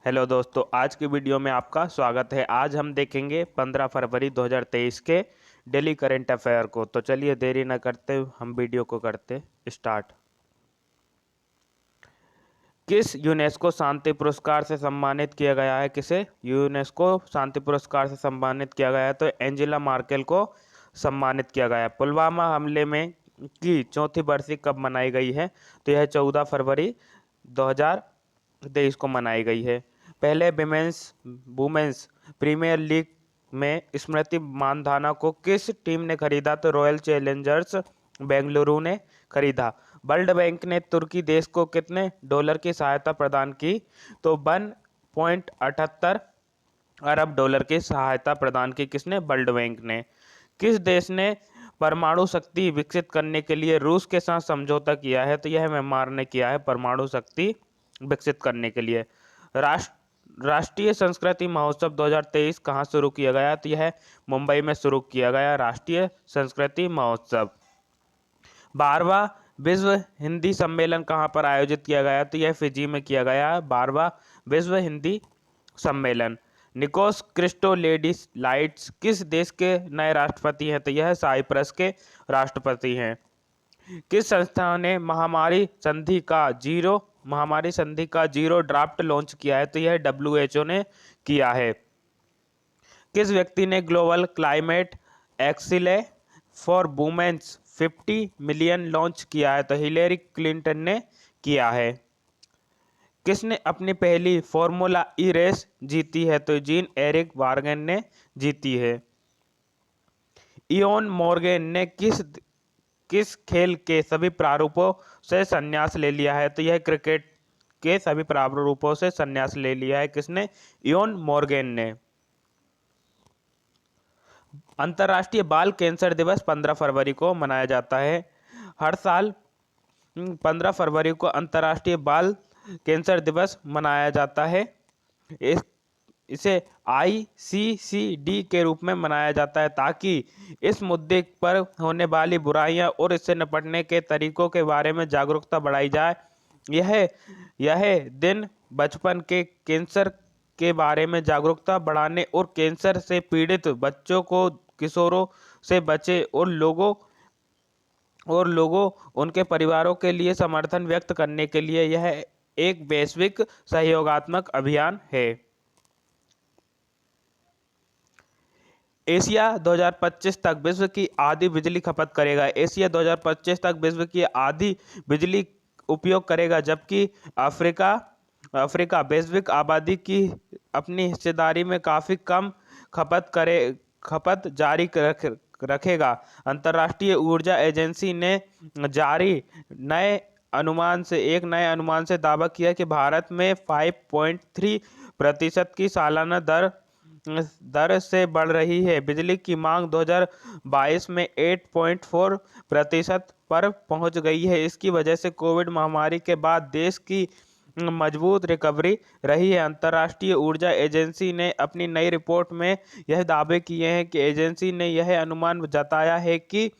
Hello दोस्तों, आज की वीडियो में आपका स्वागत है। आज हम देखेंगे 15 फरवरी 2023 के डेली करंट अफेयर को। तो चलिए देरी न करते हम वीडियो को करते स्टार्ट। किस यूनेस्को शांति पुरस्कार से सम्मानित किया गया है? किसे यूनेस्को शांति पुरस्कार से सम्मानित किया गया है? तो एंजेला मार्केल को सम्मानित किया गया है। पुलवामा हमले में की चौथी बरसी कब मनाई गई है? तो यह 14 फरवरी 2023 को मनाई गई है। पहले वुमेन्स प्रीमियर लीग में स्मृति मानधाना को किस टीम ने खरीदा? तो रॉयल चैलेंजर्स बेंगलुरु ने खरीदा। वर्ल्ड बैंक ने तुर्की देश को कितने डॉलर की सहायता प्रदान की? तो 1.78 अरब डॉलर की सहायता प्रदान की। किसने? वर्ल्ड बैंक ने। किस देश ने परमाणु शक्ति विकसित करने के लिए रूस के साथ समझौता किया है? तो यह म्यांमार ने किया है परमाणु शक्ति विकसित करने के लिए। राष्ट्रीय संस्कृति महोत्सव 2023 कहाँ शुरू किया गया? तो यह मुंबई में शुरू किया गया राष्ट्रीय संस्कृति महोत्सव। 12वां विश्व हिंदी सम्मेलन कहाँ पर आयोजित किया गया? तो यह फिजी में किया गया 12वां विश्व हिंदी सम्मेलन। निकोस क्रिस्टोलेडिलाइड्स किस देश के नए राष्ट्रपति हैं? तो यह साइप्रस के राष्ट्रपति हैं। किस संस्था ने महामारी संधि का जीरो ड्राफ्ट लॉन्च किया है? तो यह WHO ने किया है। किस व्यक्ति ने global climate accelerator for women's 50 million launch किया है? तो हिलेरी क्लिंटन ने किया है। किसने अपनी पहली फॉर्मूला ई रेस जीती है? तो जीन एरिक वार्गन ने जीती है। इयोन मॉर्गन ने किस खेल के सभी प्रारूपों से संन्यास ले लिया है? तो यह क्रिकेट के सभी प्रारूपों से संन्यास ले लिया है। किसने? इयोन मॉर्गन ने। अंतर्राष्ट्रीय बाल कैंसर दिवस 15 फरवरी को मनाया जाता है। हर साल 15 फरवरी को अंतर्राष्ट्रीय बाल कैंसर दिवस मनाया जाता है। इसे ICCD के रूप में मनाया जाता है ताकि इस मुद्दे पर होने वाली बुराइयां और इससे निपटने के तरीकों के बारे में जागरूकता बढ़ाई जाए। यह दिन बचपन के कैंसर के बारे में जागरूकता बढ़ाने और कैंसर से पीड़ित बच्चों को किशोरों से बचे और लोगों उनके परिवारों के लिए समर्थन व्यक्त करने के लिए यह एक वैश्विक सहयोगात्मक अभियान है। एशिया 2025 तक विश्व की आधी बिजली खपत करेगा। एशिया 2025 तक विश्व की आधी बिजली उपयोग करेगा, जबकि अफ्रीका वैश्विक आबादी की अपनी हिस्सेदारी में काफ़ी कम खपत जारी रखेगा। अंतर्राष्ट्रीय ऊर्जा एजेंसी ने जारी एक नए अनुमान से दावा किया कि भारत में 5.3% की सालाना दर से बढ़ रही है। बिजली की मांग 2022 में 8.4% पर पहुंच गई है। इसकी वजह से कोविड महामारी के बाद देश की मजबूत रिकवरी रही है। अंतर्राष्ट्रीय ऊर्जा एजेंसी ने अपनी नई रिपोर्ट में यह दावे किए हैं कि एजेंसी ने यह अनुमान जताया है कि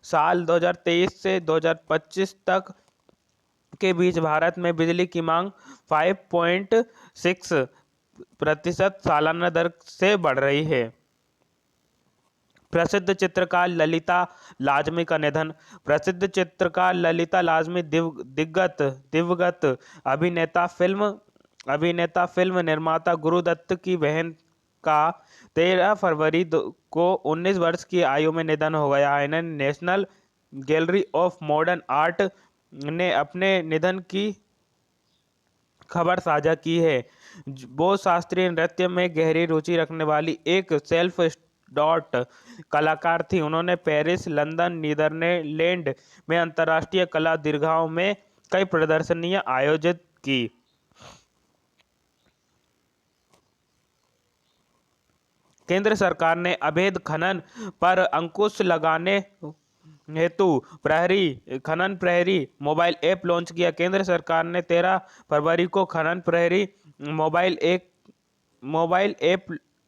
साल 2023 से 2025 तक के बीच भारत में बिजली की मांग 5.6% सालाना दर से बढ़ रही है। प्रसिद्ध चित्रकार ललिता लाजमी का निधन। प्रसिद्ध चित्रकार ललिता लाजमी दिवंगत अभिनेता फिल्म निर्माता गुरुदत्त की बहन का 13 फरवरी को 19 वर्ष की आयु में निधन हो गया है। National gallery of modern art ने अपने निधन की खबर साझा की है। वो शास्त्रीय नृत्य में गहरी रुचि रखने वाली एक सेल्फ डॉट कलाकार थी। उन्होंने पेरिस, लंदन, नीदरलैंड में अंतर्राष्ट्रीय कला दीर्घाओं में कई प्रदर्शनियां आयोजित की। केंद्र सरकार ने अवैध खनन पर अंकुश लगाने हेतु खनन प्रहरी मोबाइल ऐप लॉन्च किया। केंद्र सरकार ने 13 फरवरी को खनन प्रहरी मोबाइल ऐप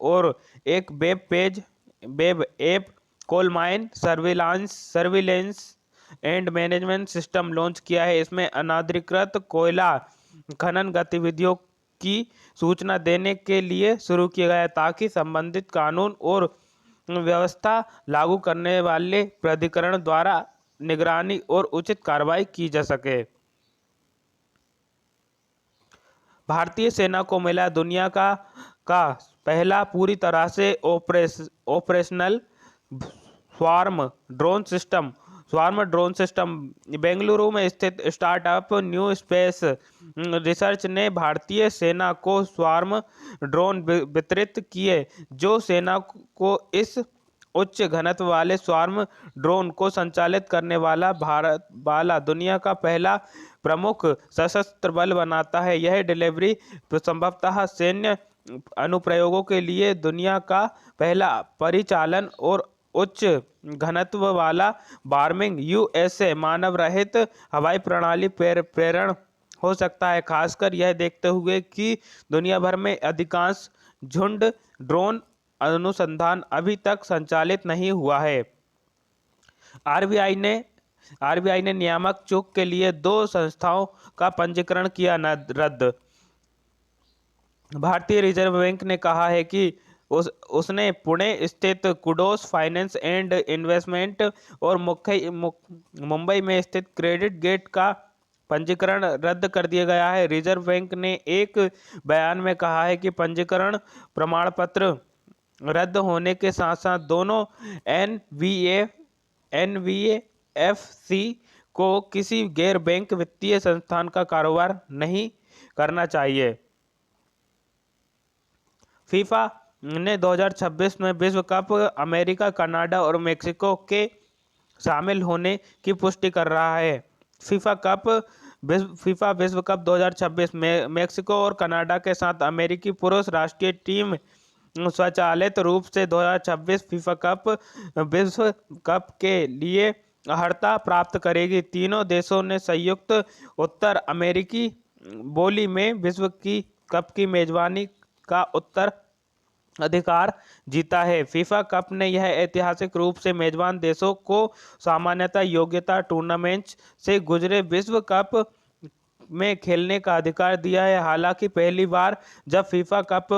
और एक web app coal mine surveillance and management system launch किया है। इसमें अनाधिकृत कोयला खनन गतिविधियों की सूचना देने के लिए शुरू किया गया ताकि संबंधित कानून और व्यवस्था लागू करने वाले प्राधिकरण द्वारा निगरानी और उचित कार्रवाई की जा सके। भारतीय सेना को मिला दुनिया का पहला पूरी तरह से operational swarm drone system. Bengaluru में स्थित स्टार्टअप न्यू स्पेस रिसर्च ने भारतीय सेना को स्वार्म ड्रोन वितरित किए, जो सेना को इस उच्च घनत्व वाले स्वार्म ड्रोन को संचालित करने वाला दुनिया का पहला प्रमुख सशस्त्र बल बनाता है। यह डिलीवरी संभवतः सैन्य अनुप्रयोगों के लिए दुनिया का पहला परिचालन और उच्च घनत्व वाला बार्मिंग यूएसए मानव रहित हवाई प्रणाली प्रेरण हो सकता है, खासकर यह देखते हुए कि दुनिया भर में अधिकांश झुंड ड्रोन अनुसंधान अभी तक संचालित नहीं हुआ है। आरबीआई ने नियामक चूक के लिए 2 संस्थाओं का पंजीकरण किया रद्द। भारतीय रिजर्व बैंक ने कहा है कि उसने पुणे स्थित कुडोस फाइनेंस एंड इन्वेस्टमेंट और मुंबई में स्थित क्रेडिट गेट का पंजीकरण रद्द कर दिया गया है। रिजर्व बैंक ने एक बयान में कहा है कि पंजीकरण प्रमाण पत्र रद्द होने के साथ साथ दोनों एनबीएफसी को किसी गैर बैंक वित्तीय संस्थान का कारोबार नहीं करना चाहिए। फीफा ने 2026 में विश्व कप अमेरिका, कनाडा और मेक्सिको के शामिल होने की पुष्टि कर रहा है। फीफा विश्व कप 2026 में मेक्सिको और कनाडा के साथ अमेरिकी पुरुष राष्ट्रीय टीम स्वचालित रूप से 2026 फीफा विश्व कप के लिए अर्हता प्राप्त करेगी। तीनों देशों ने संयुक्त उत्तर अमेरिकी बोली में विश्व कप की मेजबानी का उत्तर अधिकार जीता है। फीफा कप ने यह ऐतिहासिक रूप से मेजबान देशों को सामान्यतः योग्यता टूर्नामेंट से गुजरे विश्व कप में खेलने का अधिकार दिया है। हालांकि पहली बार जब फीफा कप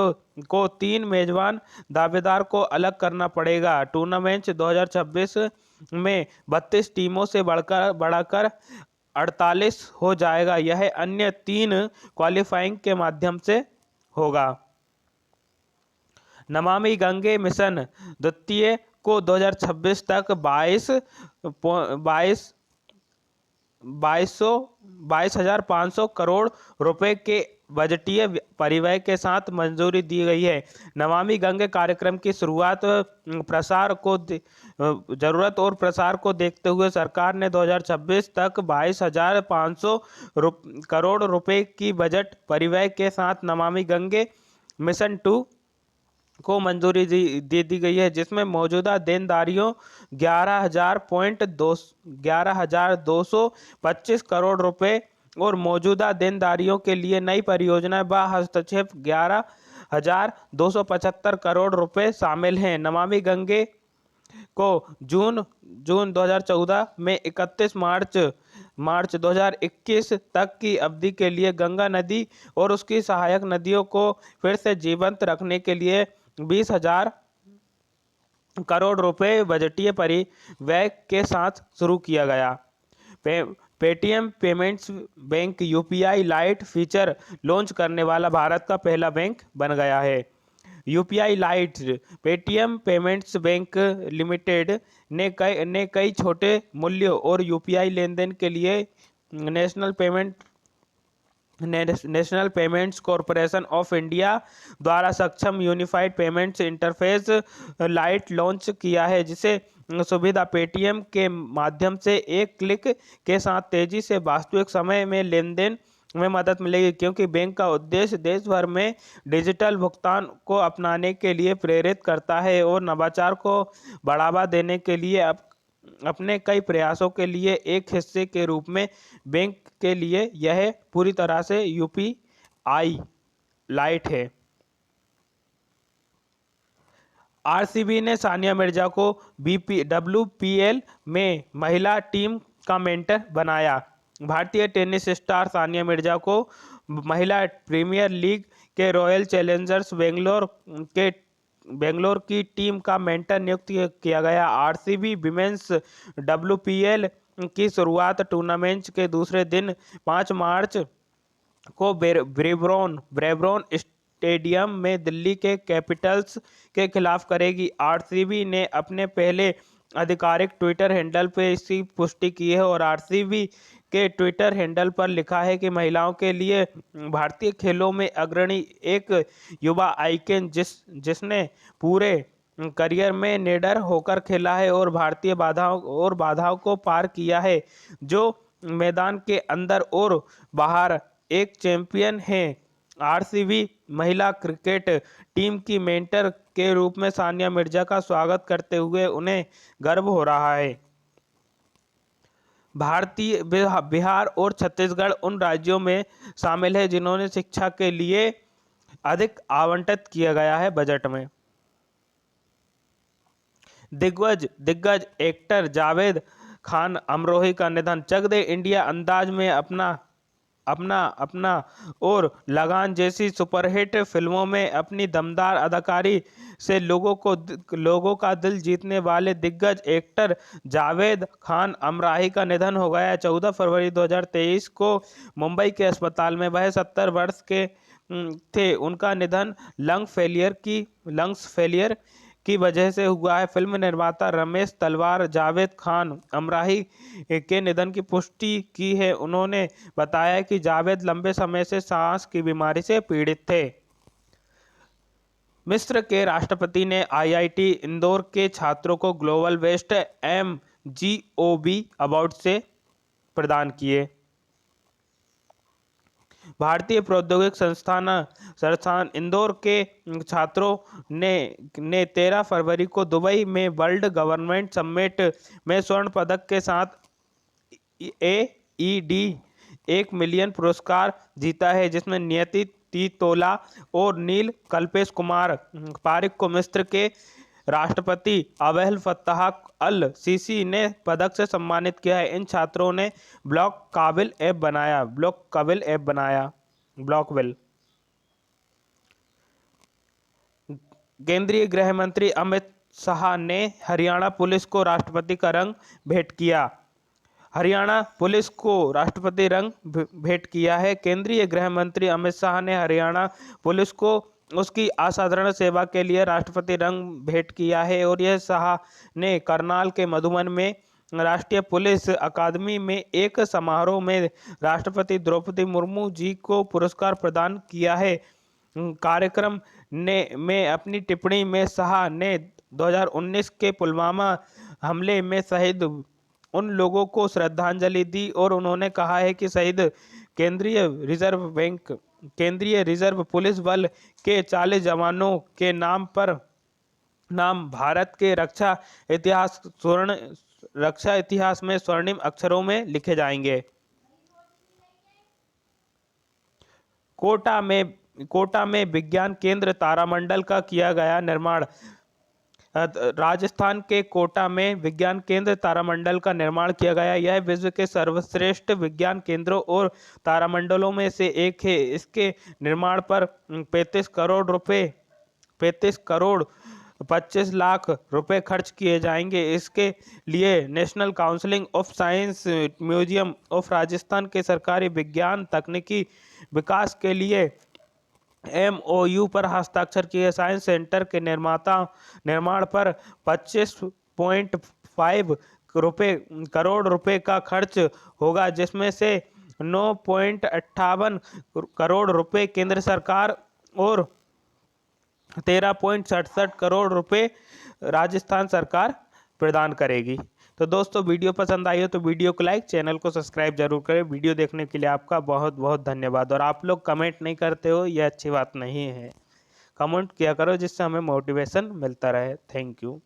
को 3 मेजबान दावेदार को अलग करना पड़ेगा। टूर्नामेंट 2026 में 32 टीमों से बढ़ाकर 48 हो जाएगा। यह अन्य 3 क्वालिफाइंग के माध्यम से होगा। नमामि गंगे मिशन द्वितीय को 2026 तक 22,500 करोड़ रुपए के बजटीय परिव्यय के साथ मंजूरी दी गई है। नमामि गंगे कार्यक्रम की जरूरत और प्रसार को देखते हुए सरकार ने 2026 तक 22,500 करोड़ रुपए की बजट परिव्यय के साथ नमामि गंगे मिशन 2 को मंजूरी दे दी गई है, जिसमें मौजूदा देनदारियों 11,225 करोड़ रुपए और मौजूदा देनदारियों के लिए नई परियोजना व हस्तक्षेप 11,275 करोड़ रुपए शामिल हैं। नमामि गंगे को जून 2014 में 31 मार्च 2021 तक की अवधि के लिए गंगा नदी और उसकी सहायक नदियों को फिर से जीवंत रखने के लिए 20,000 करोड़ रुपए बजटीय परिव्यय के साथ शुरू किया गया। Paytm payments bank UPI light feature launch करने वाला भारत का पहला बैंक बन गया है। UPI light Paytm payments bank limited ने कई छोटे मूल्यों और यूपीआई लेनदेन के लिए national payments corporation of India द्वारा सक्षम unified payments interface light launch किया है, जिसे सुविधा पेटीएम के माध्यम से एक क्लिक के साथ तेजी से वास्तविक समय में लेनदेन में मदद मिलेगी, क्योंकि बैंक का उद्देश्य देश भर में डिजिटल भुगतान को अपनाने के लिए प्रेरित करता है और नवाचार को बढ़ावा देने के लिए अपने कई प्रयासों के लिए एक हिस्से के रूप में बैंक के लिए यह पूरी तरह से यूपीआई लाइट है। आरसीबी ने सानिया मिर्जा को WPL में महिला टीम का मेंटर बनाया। भारतीय टेनिस स्टार सानिया मिर्जा को महिला प्रीमियर लीग के रॉयल चैलेंजर्स बेंगलोर की टीम का मेंटर नियुक्त किया गया। आरसीबी विमेंस WPL की शुरुआत टूर्नामेंट के दूसरे दिन 5 मार्च को ब्रेबॉर्न स्टेडियम में दिल्ली के कैपिटल्स के खिलाफ करेगी। आरसीबी ने अपने पहले आधिकारिक ट्विटर हैंडल पे इसकी पुष्टि की है और आरसीबी के ट्विटर हैंडल पर लिखा है कि महिलाओं के लिए भारतीय खेलों में अग्रणी एक युवा आइकन जिसने पूरे करियर में निडर होकर खेला है और भारतीय बाधाओं को पार किया है, जो मैदान के अंदर और बाहर एक चैंपियन है। आरसीबी महिला क्रिकेट टीम की मेंटर के रूप में सानिया मिर्जा का स्वागत करते हुए उन्हें गर्व हो रहा है। बिहार और छत्तीसगढ़ उन राज्यों में शामिल है जिन्होंने शिक्षा के लिए अधिक आवंटित किया गया है बजट में। दिग्गज एक्टर जावेद खान अमरोही का निधन। चक दे इंडिया, अंदाज में अपना और लगान जैसी सुपरहिट फिल्मों में अपनी दमदार अदाकारी से लोगों का दिल जीतने वाले दिग्गज एक्टर जावेद खान अमराही का निधन हो गया। 14 फरवरी 2023 को मुंबई के अस्पताल में वह 70 वर्ष के थे। उनका निधन लंग्स फेलियर की वजह से हुआ है। फिल्म निर्माता रमेश तलवार जावेद खान अमराही के निधन की पुष्टि की है। उन्होंने बताया कि जावेद लंबे समय से सांस की बीमारी से पीड़ित थे। मिस्र के राष्ट्रपति ने IIT इंदौर के छात्रों को ग्लोबल बेस्ट MGOB अवार्ड से प्रदान किए। भारतीय प्रौद्योगिक संस्थान इंदौर के छात्रों ने 13 फरवरी को दुबई में वर्ल्ड गवर्नमेंट समिट में स्वर्ण पदक के साथ AED 1 मिलियन पुरस्कार जीता है, जिसमें नियति तीतोला और नील कल्पेश कुमार पारिक को मिस्र के राष्ट्रपति अब्देल फत्ताह अल सीसी ने पदक से सम्मानित किया है। इन छात्रों ने ब्लॉकविल बनाया। केंद्रीय गृह मंत्री अमित शाह ने हरियाणा पुलिस को राष्ट्रपति का रंग भेंट किया। हरियाणा पुलिस को राष्ट्रपति रंग भेंट किया है। केंद्रीय गृह मंत्री अमित शाह ने हरियाणा पुलिस को उसकी असाधारण सेवा के लिए राष्ट्रपति रंग भेंट किया है और यह शाह ने करनाल के मधुबन में राष्ट्रीय पुलिस अकादमी में एक समारोह में राष्ट्रपति द्रौपदी मुर्मू जी को पुरस्कार प्रदान किया है। कार्यक्रम में अपनी टिप्पणी में शाह ने 2019 के पुलवामा हमले में शहीद उन लोगों को श्रद्धांजलि दी और उन्होंने कहा है कि शहीद केंद्रीय रिजर्व पुलिस बल के 40 जवानों के नाम भारत के रक्षा इतिहास में स्वर्णिम अक्षरों में लिखे जाएंगे। कोटा में विज्ञान केंद्र तारामंडल का किया गया निर्माण। राजस्थान के कोटा में विज्ञान केंद्र तारामंडल का निर्माण किया गया। यह विश्व के सर्वश्रेष्ठ विज्ञान केंद्रों और तारामंडलों में से एक है। इसके निर्माण पर 35 करोड़ 25 लाख रुपए खर्च किए जाएंगे। इसके लिए national council of science museum of Rajasthan के सरकारी विज्ञान तकनीकी विकास के लिए MOU पर हस्ताक्षर किए। साइंस सेंटर के निर्माण पर 25.5 करोड़ रुपए का खर्च होगा, जिसमें से 9.58 करोड़ रुपए केंद्र सरकार और 13.67 करोड़ रुपए राजस्थान सरकार प्रदान करेगी। तो दोस्तों, वीडियो पसंद आई हो तो वीडियो को लाइक, चैनल को सब्सक्राइब जरूर करें। वीडियो देखने के लिए आपका बहुत बहुत धन्यवाद। और आप लोग कमेंट नहीं करते हो, यह अच्छी बात नहीं है। कमेंट किया करो जिससे हमें मोटिवेशन मिलता रहे। Thank you.